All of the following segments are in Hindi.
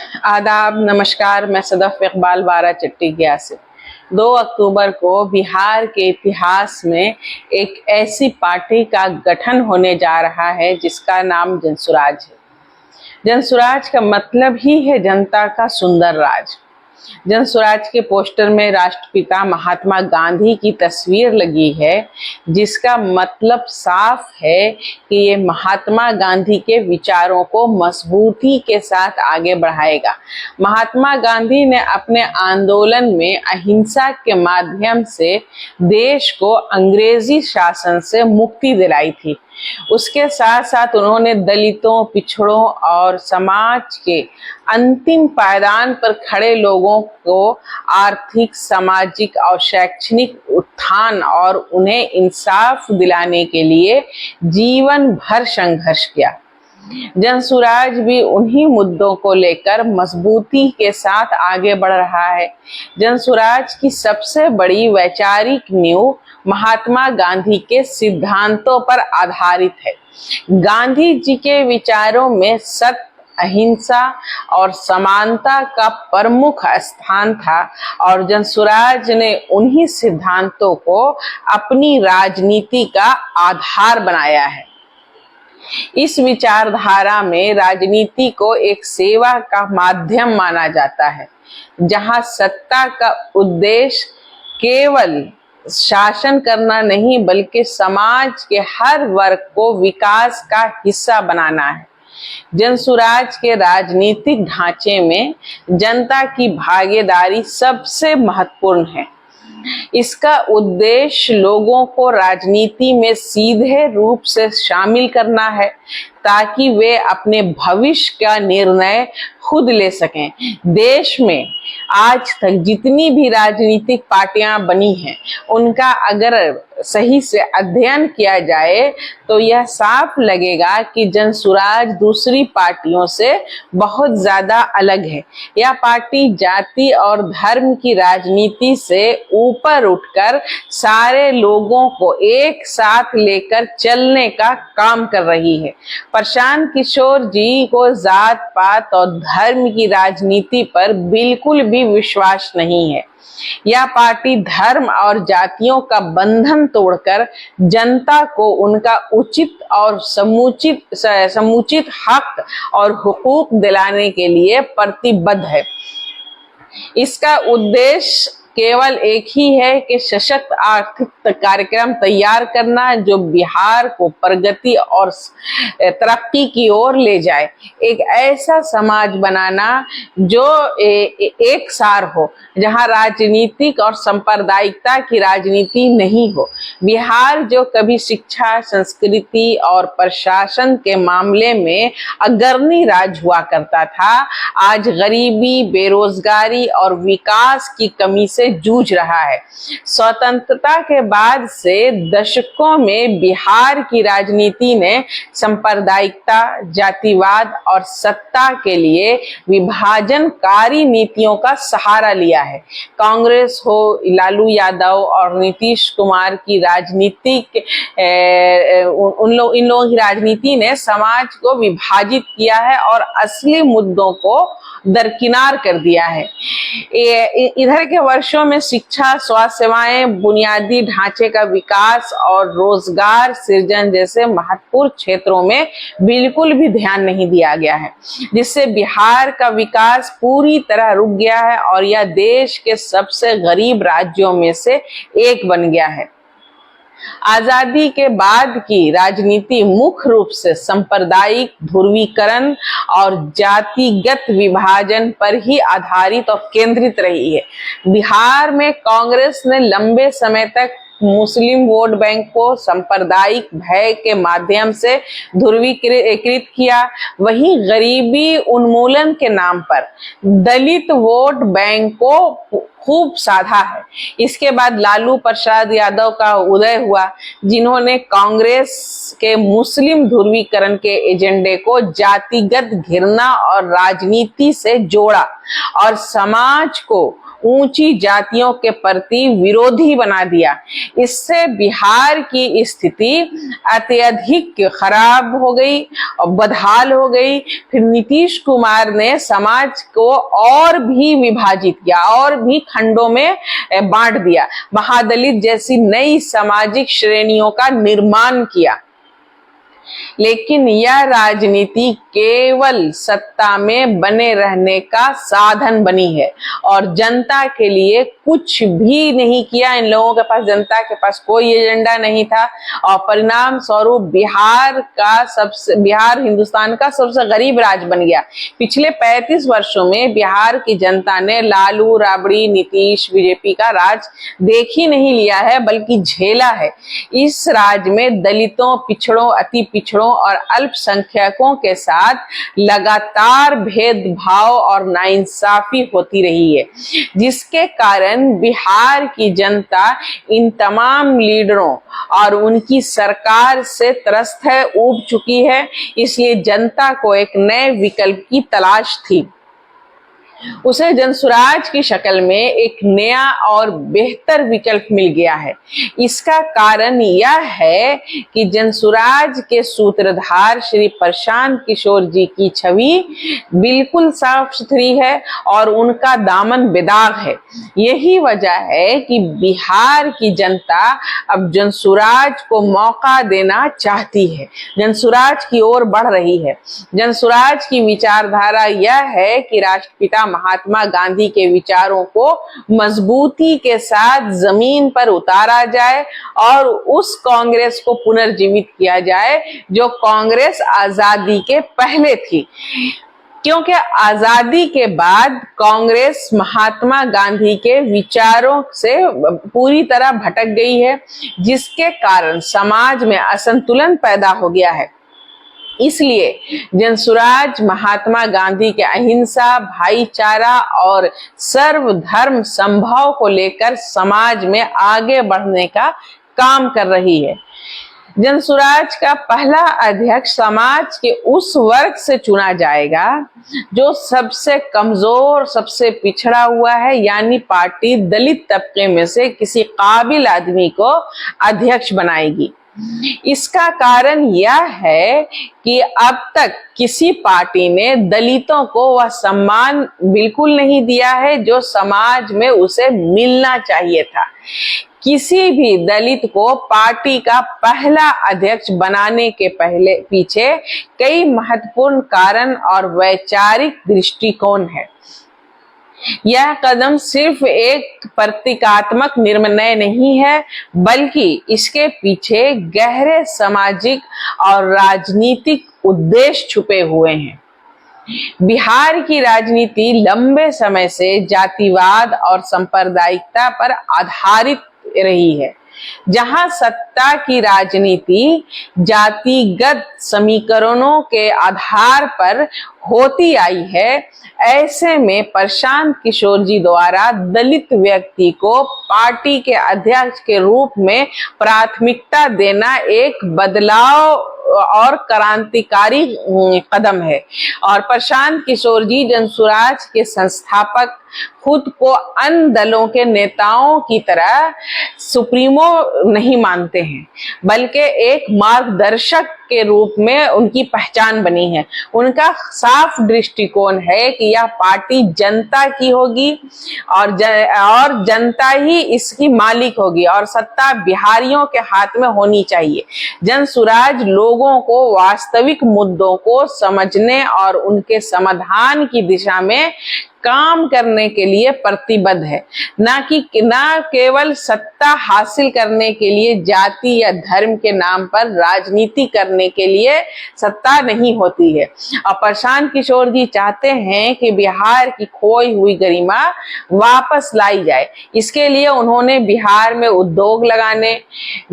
आदाब, नमस्कार। मैं सदफ इकबाल बाराचट्टी गया से 2 अक्टूबर को बिहार के इतिहास में एक ऐसी पार्टी का गठन होने जा रहा है जिसका नाम जनसुराज है। जनसुराज का मतलब ही है जनता का सुंदर राज। जनसुराज के पोस्टर में राष्ट्रपिता महात्मा गांधी की तस्वीर लगी है, जिसका मतलब साफ है कि ये महात्मा गांधी के विचारों को मजबूती के साथ आगे बढ़ाएगा। महात्मा गांधी ने अपने आंदोलन में अहिंसा के माध्यम से देश को अंग्रेजी शासन से मुक्ति दिलाई थी। उसके साथ साथ उन्होंने दलितों, पिछड़ों और समाज के अंतिम पायदान पर खड़े लोगों को आर्थिक, सामाजिक और शैक्षणिक उत्थान और उन्हें इंसाफ दिलाने के लिए जीवन भर संघर्ष किया। जनसुराज भी उन्हीं मुद्दों को लेकर मजबूती के साथ आगे बढ़ रहा है। जनसुराज की सबसे बड़ी वैचारिक नींव महात्मा गांधी के सिद्धांतों पर आधारित है। गांधी जी के विचारों में सत्य, अहिंसा और समानता का प्रमुख स्थान था और जनसुराज ने उन्हीं सिद्धांतों को अपनी राजनीति का आधार बनाया है। इस विचारधारा में राजनीति को एक सेवा का माध्यम माना जाता है, जहां सत्ता का उद्देश्य केवल शासन करना नहीं बल्कि समाज के हर वर्ग को विकास का हिस्सा बनाना है। जनसुराज के राजनीतिक ढांचे में जनता की भागीदारी सबसे महत्वपूर्ण है। इसका उद्देश्य लोगों को राजनीति में सीधे रूप से शामिल करना है ताकि वे अपने भविष्य का निर्णय खुद ले सकें। देश में आज तक जितनी भी राजनीतिक पार्टियां बनी हैं, उनका अगर सही से अध्ययन किया जाए तो यह साफ लगेगा कि जनसुराज दूसरी पार्टियों से बहुत ज्यादा अलग है। यह पार्टी जाति और धर्म की राजनीति से ऊपर उठकर सारे लोगों को एक साथ लेकर चलने का काम कर रही है। प्रशांत किशोर जी को जात पात और धर्म की राजनीति पर बिल्कुल भी विश्वास नहीं है। यह पार्टी धर्म और जातियों का बंधन तोड़कर जनता को उनका उचित और समुचित हक और हुकूक दिलाने के लिए प्रतिबद्ध है। इसका उद्देश्य केवल एक ही है कि सशक्त आर्थिक कार्यक्रम तैयार करना जो बिहार को प्रगति और तरक्की की ओर ले जाए। एक ऐसा समाज बनाना जो एक सार हो, जहां राजनीतिक और सांप्रदायिकता की राजनीति नहीं हो। बिहार जो कभी शिक्षा, संस्कृति और प्रशासन के मामले में अग्रणी राज्य हुआ करता था, आज गरीबी, बेरोजगारी और विकास की कमी से जूझ रहा है। स्वतंत्रता के बाद से दशकों में बिहार की राजनीति ने सांप्रदायिकता, जातिवाद और सत्ता के लिए विभाजनकारी नीतियों का सहारा लिया है। कांग्रेस हो, लालू यादव और नीतीश कुमार की राजनीतिक इन लोगों की राजनीति ने समाज को विभाजित किया है और असली मुद्दों को दरकिनार कर दिया है। इधर के वर्षों में शिक्षा, स्वास्थ्य सेवाएं, बुनियादी ढांचे का विकास और रोजगार सृजन जैसे महत्वपूर्ण क्षेत्रों में बिल्कुल भी ध्यान नहीं दिया गया है, जिससे बिहार का विकास पूरी तरह रुक गया है और यह देश के सबसे गरीब राज्यों में से एक बन गया है। आजादी के बाद की राजनीति मुख्य रूप से सांप्रदायिक ध्रुवीकरण और जातिगत विभाजन पर ही आधारित और केंद्रित रही है। बिहार में कांग्रेस ने लंबे समय तक मुस्लिम वोट बैंक को सांप्रदायिक भय के माध्यम से ध्रुवीकृत किया। वहीं गरीबी उन्मूलन के नाम पर दलित वोट बैंक को खूब साधा है। इसके बाद लालू प्रसाद यादव का उदय हुआ, जिन्होंने कांग्रेस के मुस्लिम ध्रुवीकरण के एजेंडे को जातिगत घृणा और राजनीति से जोड़ा और समाज को ऊंची जातियों के प्रति विरोधी बना दिया। इससे बिहार की स्थिति अत्यधिक खराब हो गई और बदहाल हो गई। फिर नीतीश कुमार ने समाज को और भी विभाजित किया और भी खंडों में बांट दिया, महादलित जैसी नई सामाजिक श्रेणियों का निर्माण किया। लेकिन यह राजनीति केवल सत्ता में बने रहने का साधन बनी है और जनता के लिए कुछ भी नहीं किया। इन लोगों के पास, जनता के पास कोई एजेंडा नहीं था और परिणाम स्वरूप बिहार हिंदुस्तान का सबसे गरीब राज्य बन गया। पिछले 35 वर्षों में बिहार की जनता ने लालू, राबड़ी, नीतीश, बीजेपी का राज देख ही नहीं लिया है बल्कि झेला है। इस राज्य में दलितों, पिछड़ों, अति पिछड़ों और अल्पसंख्यकों के साथ लगातार भेदभाव और नाइंसाफी होती रही है, जिसके कारण बिहार की जनता इन तमाम लीडरों और उनकी सरकार से त्रस्त है, ऊब चुकी है। इसलिए जनता को एक नए विकल्प की तलाश थी। उसे जनसुराज की शक्ल में एक नया और बेहतर विकल्प मिल गया है। इसका कारण यह है कि जनसुराज के सूत्रधार श्री प्रशांत किशोर जी की छवि बिल्कुल साफ सुथरी है और उनका दामन बेदाग है। यही वजह है कि बिहार की जनता अब जनसुराज को मौका देना चाहती है, जनसुराज की ओर बढ़ रही है। जनसुराज की विचारधारा यह है कि राष्ट्रपिता महात्मा गांधी के विचारों को मजबूती के साथ जमीन पर उतारा जाए और उस कांग्रेस को पुनर्जीवित किया जाए जो कांग्रेस आजादी के पहले थी, क्योंकि आजादी के बाद कांग्रेस महात्मा गांधी के विचारों से पूरी तरह भटक गई है, जिसके कारण समाज में असंतुलन पैदा हो गया है। इसलिए जनसुराज महात्मा गांधी के अहिंसा, भाईचारा और सर्वधर्म संभव को लेकर समाज में आगे बढ़ने का काम कर रही है। जनसुराज का पहला अध्यक्ष समाज के उस वर्ग से चुना जाएगा जो सबसे कमजोर, सबसे पिछड़ा हुआ है, यानी पार्टी दलित तबके में से किसी काबिल आदमी को अध्यक्ष बनाएगी। इसका कारण यह है कि अब तक किसी पार्टी ने दलितों को वह सम्मान बिल्कुल नहीं दिया है जो समाज में उसे मिलना चाहिए था। किसी भी दलित को पार्टी का पहला अध्यक्ष बनाने के पीछे कई महत्वपूर्ण कारण और वैचारिक दृष्टिकोण है। यह कदम सिर्फ एक प्रतीकात्मक निर्णय नहीं है, बल्कि इसके पीछे गहरे सामाजिक और राजनीतिक उद्देश्य छुपे हुए हैं। बिहार की राजनीति लंबे समय से जातिवाद और सांप्रदायिकता पर आधारित रही है। जहां सत्ता की राजनीति जातिगत समीकरणों के आधार पर होती आई है, ऐसे में प्रशांत किशोर जी द्वारा दलित व्यक्ति को पार्टी के अध्यक्ष के रूप में प्राथमिकता देना एक बदलाव और क्रांतिकारी कदम है। और प्रशांत किशोर जी जनसुराज के संस्थापक खुद को अन्य दलों के नेताओं की तरह सुप्रीमो नहीं मानते हैं, बल्कि एक मार्गदर्शक के रूप में उनकी पहचान बनी है। उनका साफ दृष्टिकोण है कि यह पार्टी जनता की होगी और जनता ही इसकी मालिक होगी और सत्ता बिहारियों के हाथ में होनी चाहिए। जनसुराज लोगों को वास्तविक मुद्दों को समझने और उनके समाधान की दिशा में काम करने के लिए प्रतिबद्ध है, न केवल सत्ता हासिल करने के लिए जाति या धर्म के नाम पर राजनीति करने के लिए सत्ता नहीं होती है। और प्रशांत किशोर जी चाहते हैं कि बिहार की खोई हुई गरिमा वापस लाई जाए। इसके लिए उन्होंने बिहार में उद्योग लगाने,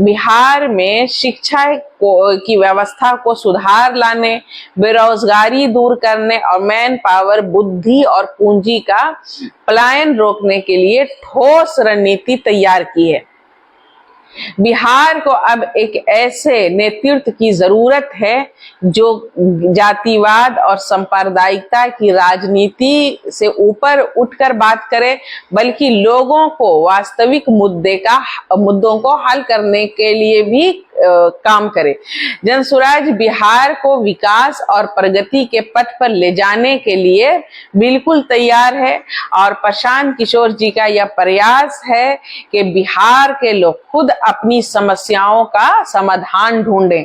बिहार में शिक्षा की व्यवस्था को सुधार लाने, बेरोजगारी दूर करने और मैन पावर, बुद्धि और पूंजी का पलायन रोकने के लिए ठोस रणनीति तैयार की है। बिहार को अब एक ऐसे नेतृत्व की जरूरत है जो जातिवाद और सांप्रदायिकता की राजनीति से ऊपर उठकर बात करे, बल्कि लोगों को वास्तविक मुद्दों को हल करने के लिए भी काम करे। जनसुराज बिहार को विकास और प्रगति के पथ पर ले जाने के लिए बिल्कुल तैयार है और प्रशांत किशोर जी का यह प्रयास है कि बिहार के लोग खुद अपनी समस्याओं का समाधान ढूंढें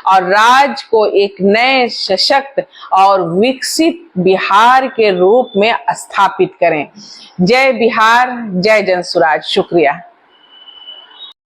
और राज्य को एक नए सशक्त और विकसित बिहार के रूप में स्थापित करें। जय बिहार, जय जनसुराज। शुक्रिया।